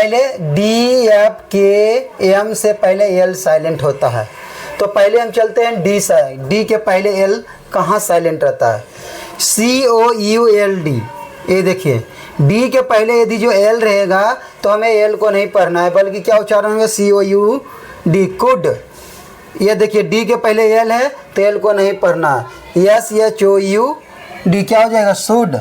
पहले D F के M से पहले एल साइलेंट होता है। तो पहले हम चलते हैं डी से। डी के पहले एल कहाँ साइलेंट रहता है? सी ओ यू एल डी। ये देखिए डी के पहले यदि जो एल रहेगा तो हमें एल को नहीं पढ़ना है, बल्कि क्या उच्चारण होगा? सी ओ यू डी, कुड। ये देखिए डी के पहले एल है तो एल को नहीं पढ़ना है। S H O U D क्या हो जाएगा? शुड,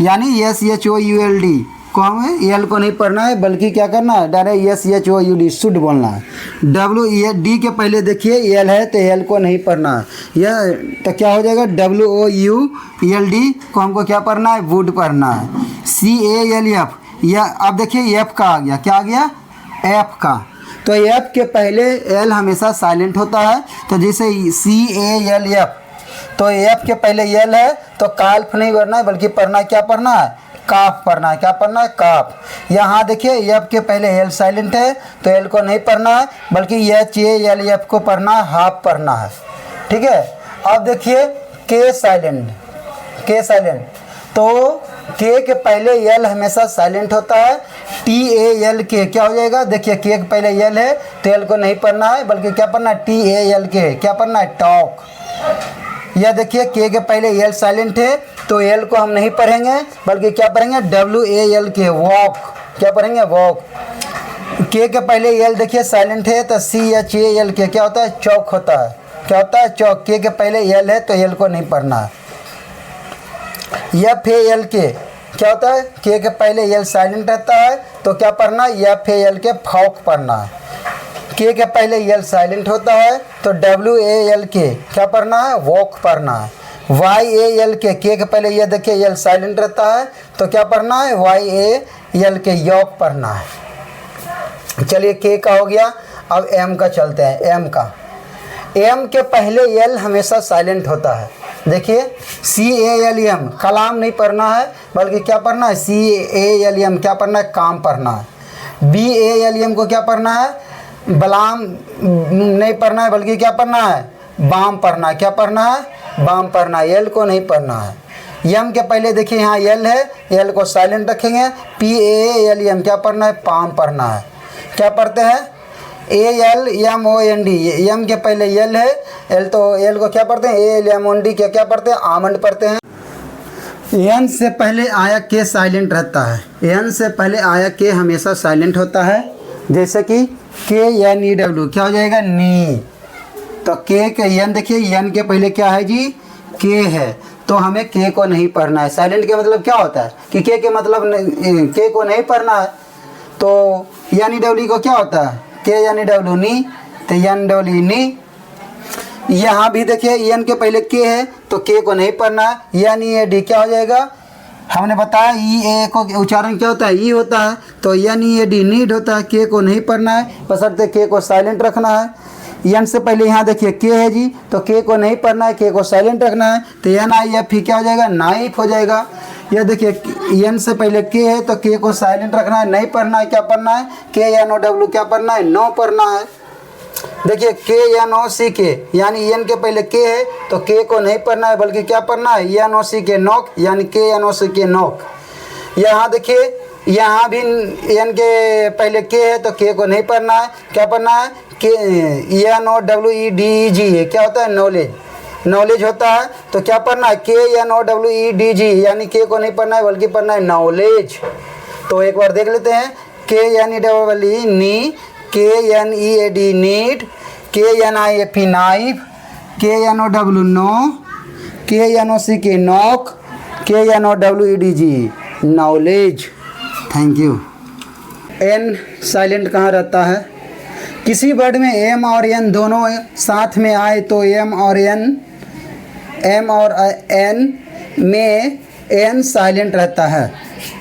यानी S H O U L D को हमें एल को नहीं पढ़ना है, बल्कि क्या करना है? Direct S H O U D, should बोलना है। डब्ल्यू ए डी के पहले देखिए एल है तो एल को नहीं पढ़ना है। यह तो क्या हो जाएगा? W O U L D को हमको क्या पढ़ना है? वुड पढ़ना है। सी ए एल एफ, या अब देखिए एफ का आ गया, क्या आ गया? एफ का। तो एफ के पहले एल हमेशा साइलेंट होता है। तो जैसे सी ए एल एफ, तो एफ के पहले एल है तो काल्फ नहीं पढ़ना है, बल्कि पढ़ना क्या पढ़ना है? काफ पढ़ना है। क्या पढ़ना है? काफ। यहाँ देखिए एफ के पहले एल साइलेंट है तो एल को नहीं पढ़ना है, बल्कि एच ए एल एफ को पढ़ना है, हाफ पढ़ना है। ठीक है। अब देखिए के साइलेंट, के साइलेंट, तो के के पहले एल हमेशा साइलेंट होता है। टी ए एल के क्या हो जाएगा? देखिए के के पहले एल है तो एल को नहीं पढ़ना है, बल्कि क्या पढ़ना है? टी ए एल के, क्या पढ़ना है? टॉक। यह देखिए के पहले एल साइलेंट है तो एल को हम नहीं पढ़ेंगे, बल्कि क्या पढ़ेंगे? डब्ल्यू ए एल के, वॉक। क्या पढ़ेंगे? वॉक। के पहले एल देखिए साइलेंट है तो सी एच ए एल के क्या होता है? चौक होता है। क्या होता है? चौक। के पहले एल है तो एल को नहीं पढ़ना है। एफ ए एल के क्या होता है? के पहले एल साइलेंट रहता है तो क्या पढ़ना है? एफ ए एल के, फॉक पढ़ना है। के पहले एल साइलेंट होता है तो डब्ल्यू ए एल के क्या पढ़ना है? वॉक पढ़ना है। वाई ए एल के पहले ये देखिए एल साइलेंट रहता है तो क्या पढ़ना है? वाई ए एल के, यॉक पढ़ना है। चलिए के का हो गया। अब एम का चलते हैं। एम का, एम के पहले एल हमेशा साइलेंट होता है। देखिए सी ए एल एम, कलाम नहीं पढ़ना है, बल्कि क्या पढ़ना है? सी ए एल एम क्या पढ़ना है? काम पढ़ना है। बी ए एल एम को क्या पढ़ना है? बलाम नहीं पढ़ना है, बल्कि क्या पढ़ना है? बाम पढ़ना है। क्या पढ़ना है? बाम पढ़ना है। एल को नहीं पढ़ना है। यम के पहले देखिए यहाँ एल है, एल को साइलेंट रखेंगे। पी ए एल एम क्या पढ़ना है? पाम पढ़ना है। क्या पढ़ते हैं? A L M O N D, M के पहले एल है, एल तो एल को क्या पढ़ते हैं? A L M O N D क्या पढ़ते हैं? आमंड पढ़ते हैं। एन से पहले आया के साइलेंट रहता है। एन से पहले आया के हमेशा साइलेंट होता है। जैसे कि के एन ई डब्ल्यू क्या हो जाएगा? नी। तो के एन देखिए एन के पहले क्या है जी? के है, तो हमें के को नहीं पढ़ना है। साइलेंट के मतलब क्या होता है? कि के मतलब के को नहीं पढ़ना है। तो एन ई डब्ल्यू को क्या होता है? के एन ई डब्ल्यू नी, तो एन डब्ल्यू नी। यहाँ भी देखिए एन के पहले के है तो के को नहीं पढ़ना है। एन ई ए डी क्या हो जाएगा? हमने बताया ई ए को उच्चारण क्या होता है? ई होता है। तो N E A D, need होता है। के को नहीं पढ़ना है, बशर्ते के को साइलेंट रखना है। एन से पहले यहाँ देखिए के है जी, तो के को नहीं पढ़ना है, के को साइलेंट रखना है। तो एन आई एफ ही क्या हो जाएगा? नाइफ हो जाएगा। यह देखिए एन से पहले के है तो के को साइलेंट रखना है, नहीं पढ़ना है। क्या पढ़ना है? के एन ओ डब्ल्यू क्या पढ़ना है? नो पढ़ना है। देखिए के एन ओ सी के, यानी एन के पहले के है तो के को नहीं पढ़ना है, बल्कि क्या पढ़ना है? एन ओ सी के, नोक, यानी के एन ओ सी के, नोक। यहाँ देखिए यहाँ भी एन के पहले के है तो के को नहीं पढ़ना है। क्या पढ़ना है? K N O W E D G E होता है? नॉलेज, नॉलेज होता है। तो क्या पढ़ना है? K N O W E D G, E K को नहीं पढ़ना है, बल्कि पढ़ना है नॉलेज। तो एक बार देख लेते हैं। के N E W E knee, K N E A D need, K N I F E knife, K N O W know, K N O C K knock, K N O W E D G knowledge. Thank you. N silent कहाँ रहता है? किसी word में M और N दोनों साथ में आए तो एम और एन में एन साइलेंट रहता है।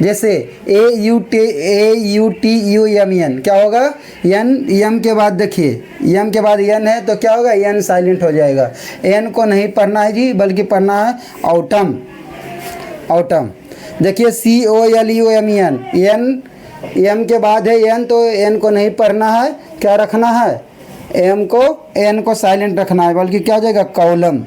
जैसे A U T U M N क्या होगा? एन, एम के बाद देखिए एम के बाद एन है तो क्या होगा? एन साइलेंट हो जाएगा। एन को नहीं पढ़ना है जी, बल्कि पढ़ना है ऑटम, ऑटम। देखिए C O L U M N, N M के बाद है एन, तो एन को नहीं पढ़ना है। क्या रखना है? एम को, एन को साइलेंट रखना है, बल्कि क्या हो जाएगा? Column.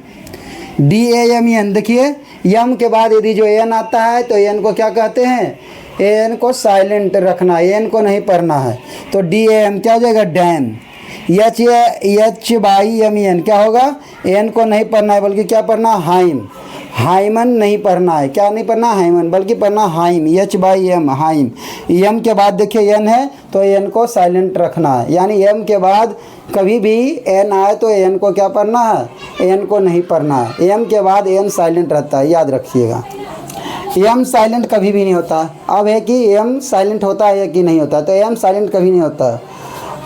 D A M N देखिए एम के बाद यदि जो एन आता है तो एन को क्या कहते हैं? ए एन को साइलेंट रखना है, ए एन को नहीं पढ़ना है। तो डी ए एम क्या हो जाएगा, damn. H Y M N क्या होगा, एन को नहीं पढ़ना है बल्कि क्या पढ़ना, हाइम। हाइमन नहीं पढ़ना है, क्या नहीं पढ़ना, हाइमन, बल्कि पढ़ना हाइम, एच बाई एम, हाइम। एम के बाद देखिए एन है तो एन को साइलेंट रखना है, यानी एम के बाद कभी भी एन आए तो एन को क्या पढ़ना है, एन को नहीं पढ़ना है। एम के बाद एन साइलेंट रहता है, याद रखिएगा। एम साइलेंट कभी भी नहीं होता। अब है कि एम साइलेंट होता है कि नहीं होता, तो एम साइलेंट कभी नहीं होता है।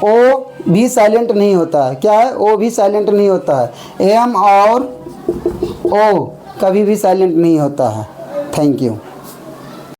ओ भी साइलेंट नहीं होता है, क्या है, ओ भी साइलेंट नहीं होता है। एम और ओ कभी भी साइलेंट नहीं होता है। Thank you.